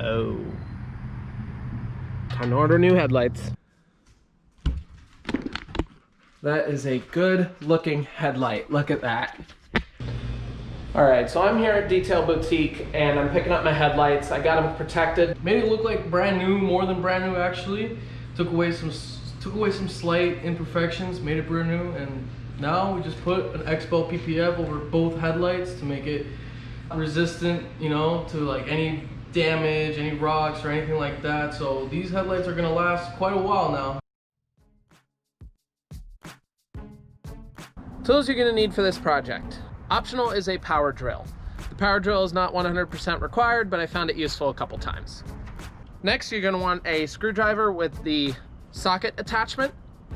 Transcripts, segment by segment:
Oh. Time to order new headlights. That is a good looking headlight. Look at that. All right, so I'm here at Detail Boutique and I'm picking up my headlights. I got them protected. Made it look like brand new, more than brand new actually. Took away some slight imperfections, made it brand new, and now we just put an XPEL PPF over both headlights to make it resistant, you know, to like any damage, any rocks or anything like that. So these headlights are gonna last quite a while now. Tools you're gonna need for this project. Optional is a power drill. The power drill is not 100% required, but I found it useful a couple times. Next, you're gonna want a screwdriver with the socket attachment.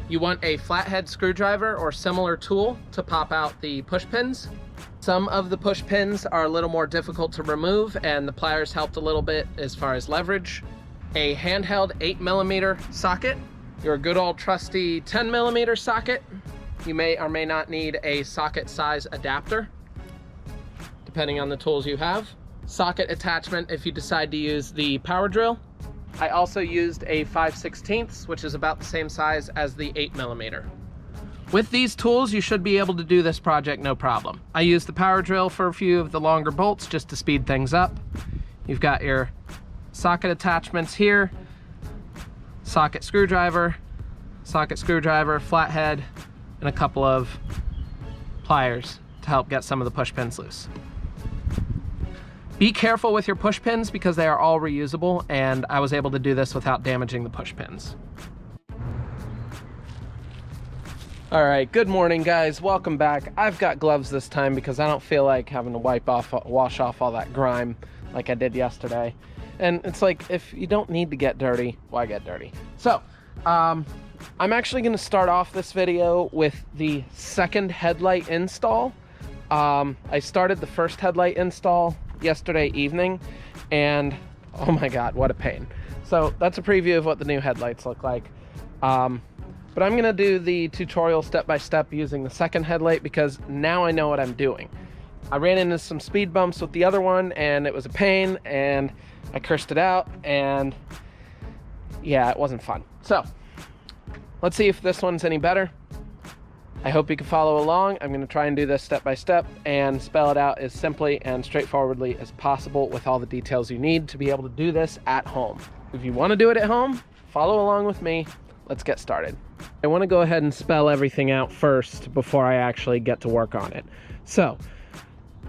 You want a flathead screwdriver or similar tool to pop out the push pins. Some of the push pins are a little more difficult to remove, and the pliers helped a little bit as far as leverage. A handheld 8mm socket, your good old trusty 10mm socket. You may or may not need a socket size adapter, depending on the tools you have. Socket attachment if you decide to use the power drill. I also used a 5/16, which is about the same size as the 8mm. With these tools, you should be able to do this project no problem. I used the power drill for a few of the longer bolts just to speed things up. You've got your socket attachments here, socket screwdriver, flathead, and a couple of pliers to help get some of the push pins loose. Be careful with your push pins because they are all reusable, and I was able to do this without damaging the push pins. All right, good morning guys, welcome back. I've got gloves this time because I don't feel like having to wash off all that grime like I did yesterday. And it's like, if you don't need to get dirty, why get dirty? So, I'm actually gonna start off this video with the second headlight install. I started the first headlight install yesterday evening, and oh my God, what a pain. So that's a preview of what the new headlights look like. But I'm gonna do the tutorial step-by-step using the second headlight because now I know what I'm doing. I ran into some speed bumps with the other one and it was a pain, and I cursed it out, and yeah, it wasn't fun. So let's see if this one's any better. I hope you can follow along. I'm gonna try and do this step by step and spell it out as simply and straightforwardly as possible with all the details you need to be able to do this at home. If you wanna do it at home, follow along with me. Let's get started. I wanna go ahead and spell everything out first before I actually get to work on it. So,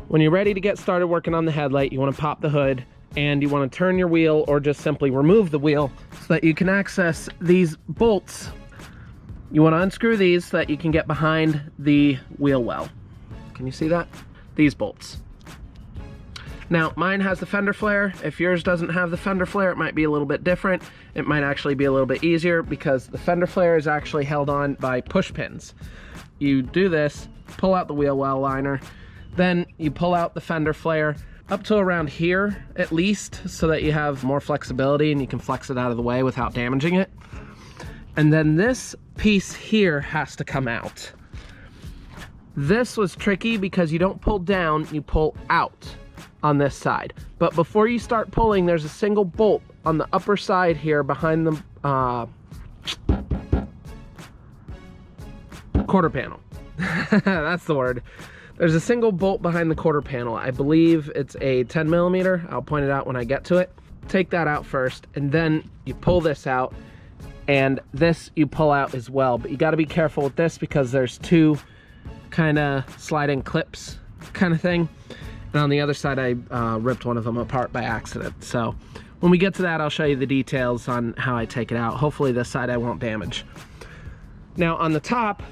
when you're ready to get started working on the headlight, you wanna pop the hood and you wanna turn your wheel or just simply remove the wheel so that you can access these bolts. You want to unscrew these so that you can get behind the wheel well. Can you see that? These bolts. Now, mine has the fender flare. If yours doesn't have the fender flare, it might be a little bit different. It might actually be a little bit easier because the fender flare is actually held on by push pins. You do this, pull out the wheel well liner, then you pull out the fender flare up to around here at least so that you have more flexibility and you can flex it out of the way without damaging it. And then this piece here has to come out. This was tricky because you don't pull down, you pull out on this side. But before you start pulling, there's a single bolt on the upper side here behind the quarter panel. That's the word. There's a single bolt behind the quarter panel. I believe it's a 10mm. I'll point it out when I get to it. Take that out first, and then you pull this out. And this you pull out as well, but you got to be careful with this because there's two kind of sliding clips kind of thing, and on the other side I ripped one of them apart by accident. So when we get to that, I'll show you the details on how I take it out. Hopefully this side I won't damage. Now on the top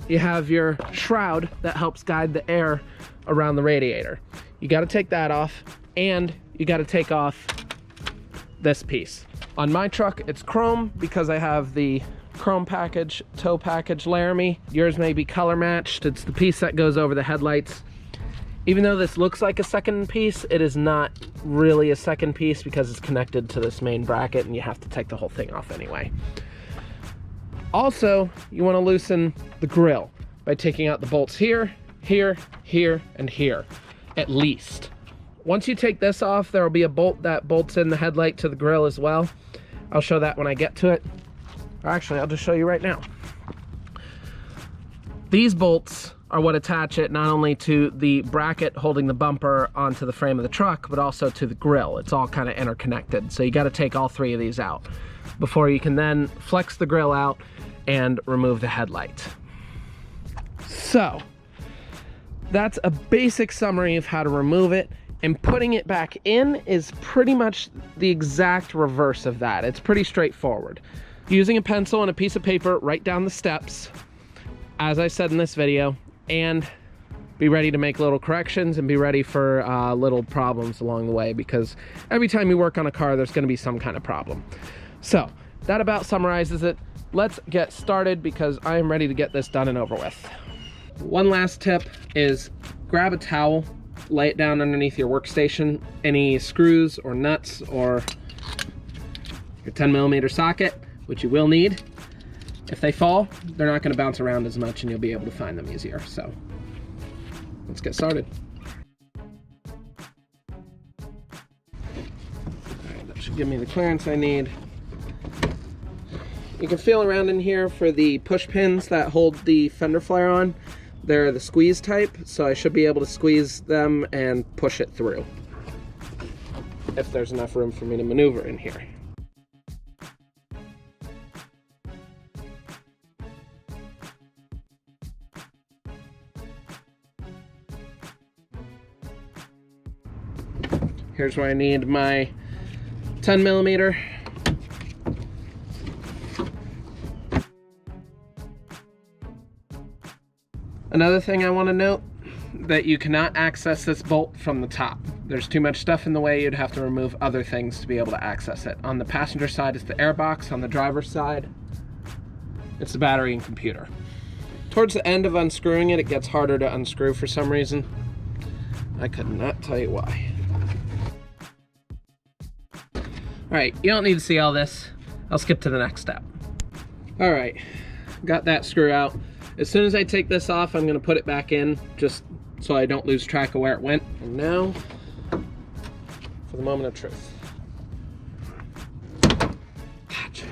you have your shroud that helps guide the air around the radiator. You got to take that off, and you got to take off this piece. On my truck, it's chrome because I have the chrome package, tow package Laramie. Yours may be color matched. It's the piece that goes over the headlights. Even though this looks like a second piece, it is not really a second piece because it's connected to this main bracket and you have to take the whole thing off anyway. Also, you want to loosen the grill by taking out the bolts here, here, here, and here, at least. once you take this off, there will be a bolt that bolts in the headlight to the grill as well. I'll show that when I get to it. Or actually, I'll just show you right now. These bolts are what attach it not only to the bracket holding the bumper onto the frame of the truck, but also to the grill. It's all kind of interconnected. So you got to take all three of these out before you can then flex the grill out and remove the headlight. So that's a basic summary of how to remove it, and putting it back in is pretty much the exact reverse of that. It's pretty straightforward. Using a pencil and a piece of paper, write down the steps, as I said in this video, and be ready to make little corrections and be ready for little problems along the way, because every time you work on a car, there's gonna be some kind of problem. So that about summarizes it. Let's get started because I am ready to get this done and over with. One last tip is grab a towel, lay it down underneath your workstation. Any screws or nuts or your 10mm socket, which you will need. If they fall, they're not going to bounce around as much and you'll be able to find them easier. So let's get started. All right, that should give me the clearance I need. You can feel around in here for the push pins that hold the fender flare on. They're the squeeze type, so I should be able to squeeze them and push it through if there's enough room for me to maneuver in here. Here's where I need my 10mm. Another thing I want to note, that you cannot access this bolt from the top. There's too much stuff in the way. You'd have to remove other things to be able to access it. On the passenger side, it's the airbox. On the driver's side, it's the battery and computer. Towards the end of unscrewing it, it gets harder to unscrew for some reason. I could not tell you why. All right, you don't need to see all this. I'll skip to the next step. All right, got that screw out. As soon as I take this off, I'm gonna put it back in just so I don't lose track of where it went. And now, for the moment of truth. Gotcha.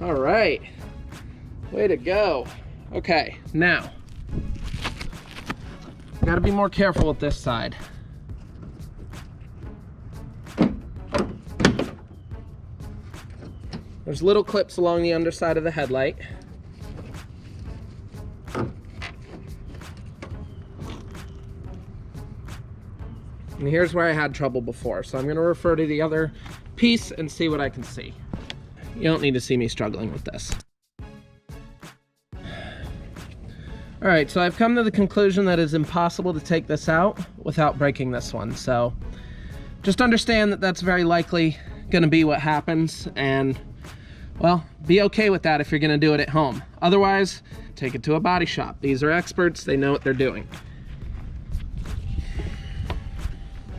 All right, way to go. Okay, now, gotta be more careful with this side. There's little clips along the underside of the headlight. And here's where I had trouble before. So I'm gonna refer to the other piece and see what I can see. You don't need to see me struggling with this. All right, so I've come to the conclusion that it's impossible to take this out without breaking this one. So just understand that that's very likely gonna be what happens, and well, be okay with that if you're gonna do it at home. Otherwise, take it to a body shop. These are experts, they know what they're doing.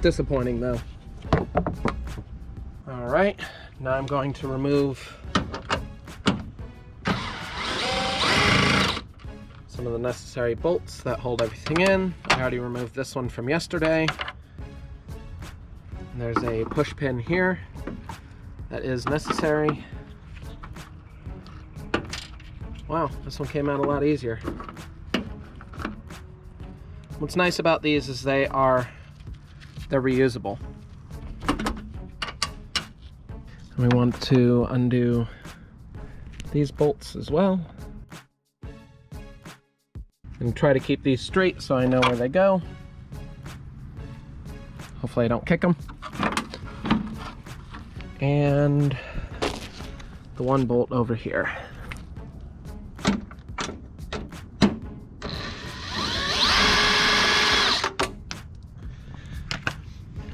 Disappointing though. All right, now I'm going to remove some of the necessary bolts that hold everything in. I already removed this one from yesterday. And there's a push pin here that is necessary. Wow, this one came out a lot easier. What's nice about these is they're reusable. And we want to undo these bolts as well. And try to keep these straight so I know where they go. Hopefully I don't kick them. And the one bolt over here.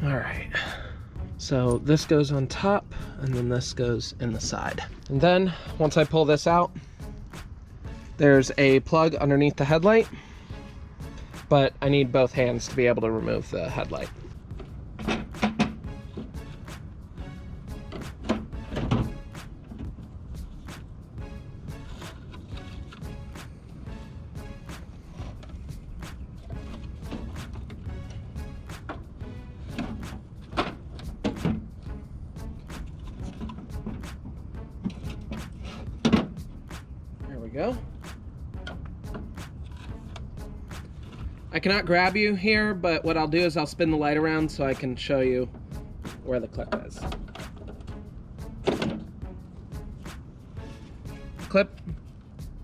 All right, so this goes on top and then this goes in the side. And then once I pull this out, there's a plug underneath the headlight, but I need both hands to be able to remove the headlight. we go. I cannot grab you here, but what I'll do is I'll spin the light around so I can show you where the clip is. Clip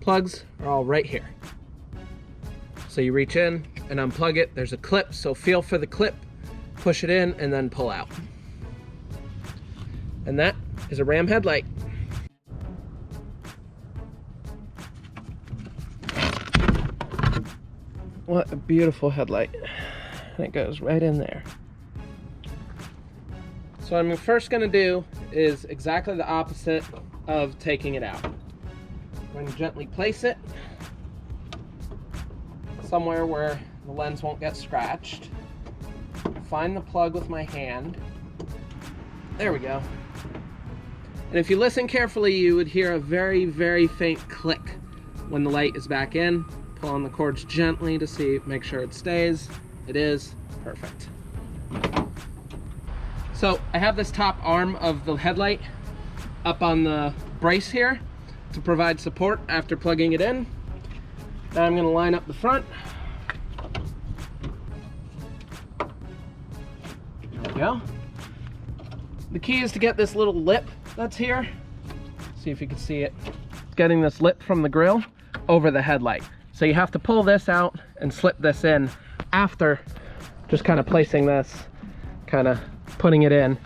plugs are all right here. So you reach in and unplug it. There's a clip, so feel for the clip, push it in, and then pull out. And that is a Ram headlight. What a beautiful headlight. And it goes right in there. So what I'm first gonna do is exactly the opposite of taking it out. I'm going to gently place it somewhere where the lens won't get scratched. Find the plug with my hand. There we go. And if you listen carefully, you would hear a very, very faint click when the light is back in. Pull on the cords gently to see, make sure it stays. It is perfect. So I have this top arm of the headlight up on the brace here to provide support after plugging it in. Now I'm going to line up the front. There we go. The key is to get this little lip that's here. See if you can see it. Getting this lip from the grill over the headlight. So you have to pull this out and slip this in after just kind of placing this, kind of putting it in,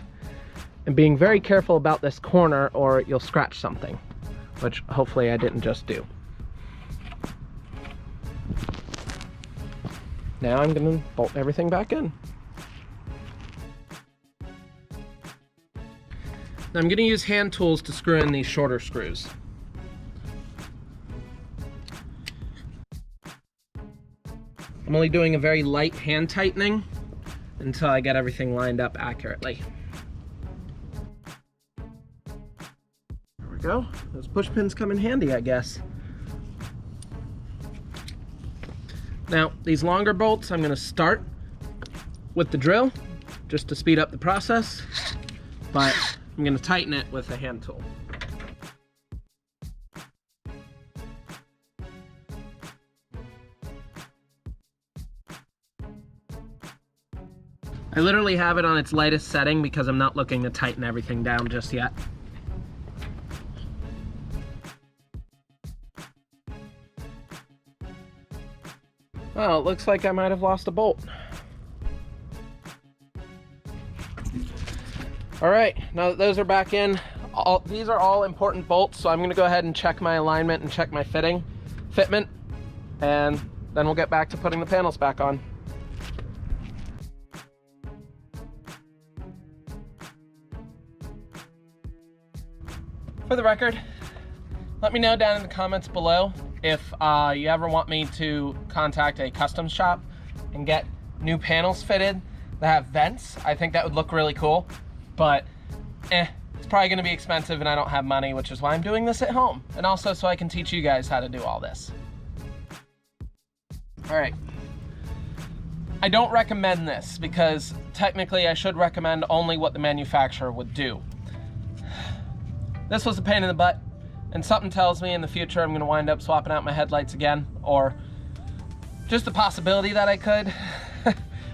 and being very careful about this corner or you'll scratch something, which hopefully I didn't just do. Now I'm going to bolt everything back in. Now I'm going to use hand tools to screw in these shorter screws. I'm only doing a very light hand tightening until I get everything lined up accurately. There we go. Those push pins come in handy, I guess. Now, these longer bolts, I'm going to start with the drill just to speed up the process, but I'm going to tighten it with a hand tool. I literally have it on its lightest setting because I'm not looking to tighten everything down just yet. Well, it looks like I might have lost a bolt. All right, now that those are back in, these are all important bolts, so I'm gonna go ahead and check my alignment and check my fitment, and then we'll get back to putting the panels back on. For the record, let me know down in the comments below if you ever want me to contact a custom shop and get new panels fitted that have vents. I think that would look really cool, but it's probably gonna be expensive and I don't have money, which is why I'm doing this at home. And also so I can teach you guys how to do all this. All right. I don't recommend this because technically I should recommend only what the manufacturer would do. This was a pain in the butt, and something tells me in the future I'm gonna wind up swapping out my headlights again, or just the possibility that I could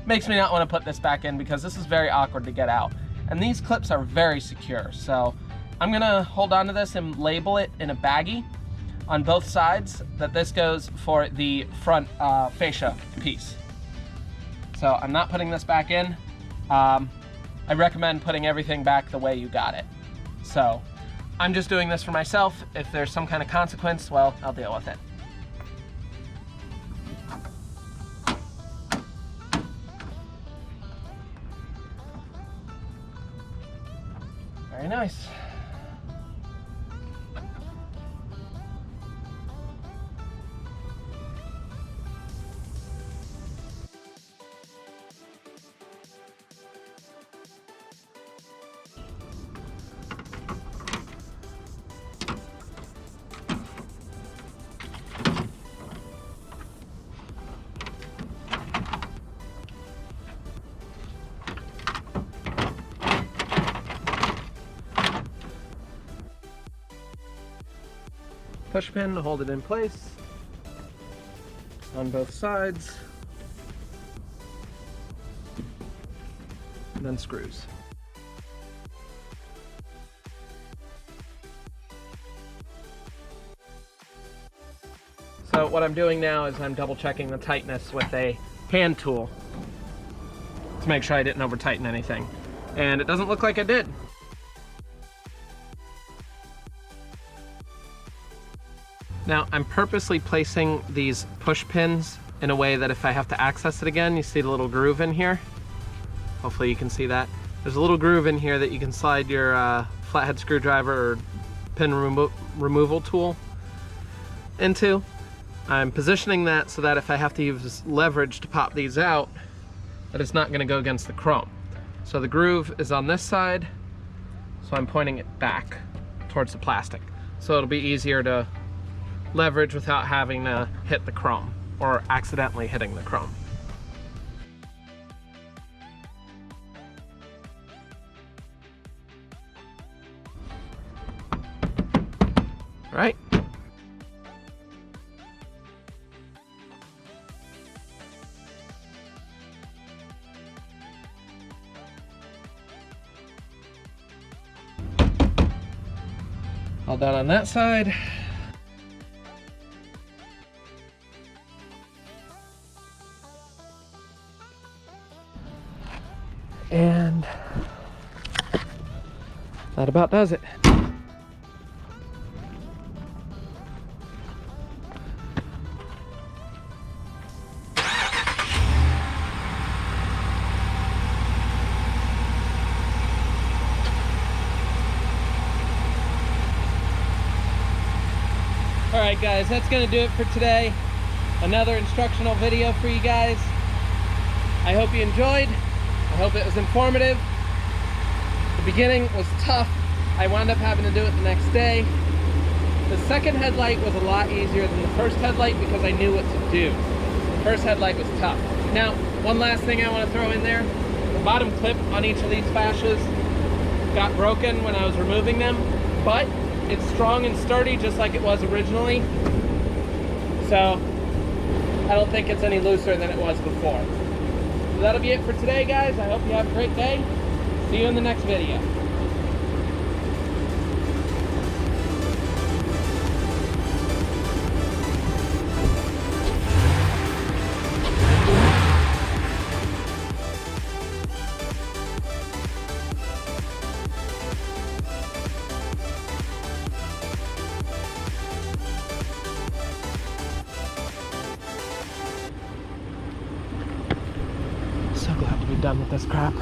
makes me not wanna put this back in because this is very awkward to get out. And these clips are very secure, so I'm gonna hold on to this and label it in a baggie on both sides that this goes for the front fascia piece. So I'm not putting this back in. I recommend putting everything back the way you got it. So I'm just doing this for myself. If there's some kind of consequence, well, I'll deal with it. Very nice. push pin to hold it in place on both sides, and then screws. So what I'm doing now is I'm double checking the tightness with a hand tool to make sure I didn't over tighten anything. And it doesn't look like I did. Now I'm purposely placing these push pins in a way that if I have to access it again, you see the little groove in here? Hopefully you can see that. There's a little groove in here that you can slide your flathead screwdriver or pin removal tool into. I'm positioning that so that if I have to use leverage to pop these out, that it's not going to go against the chrome. So the groove is on this side, so I'm pointing it back towards the plastic. So it'll be easier to leverage without having to hit the chrome or accidentally hitting the chrome. All right. All done on that side. And that about does it. Alright guys, that's going to do it for today. Another instructional video for you guys. I hope you enjoyed. I hope it was informative. The beginning was tough. I wound up having to do it the next day. The second headlight was a lot easier than the first headlight because I knew what to do. The first headlight was tough. Now, one last thing I want to throw in there. The bottom clip on each of these fascias got broken when I was removing them, but it's strong and sturdy just like it was originally. So I don't think it's any looser than it was before. So that'll be it for today, guys. I hope you have a great day. See you in the next video. So glad to be done with this crap.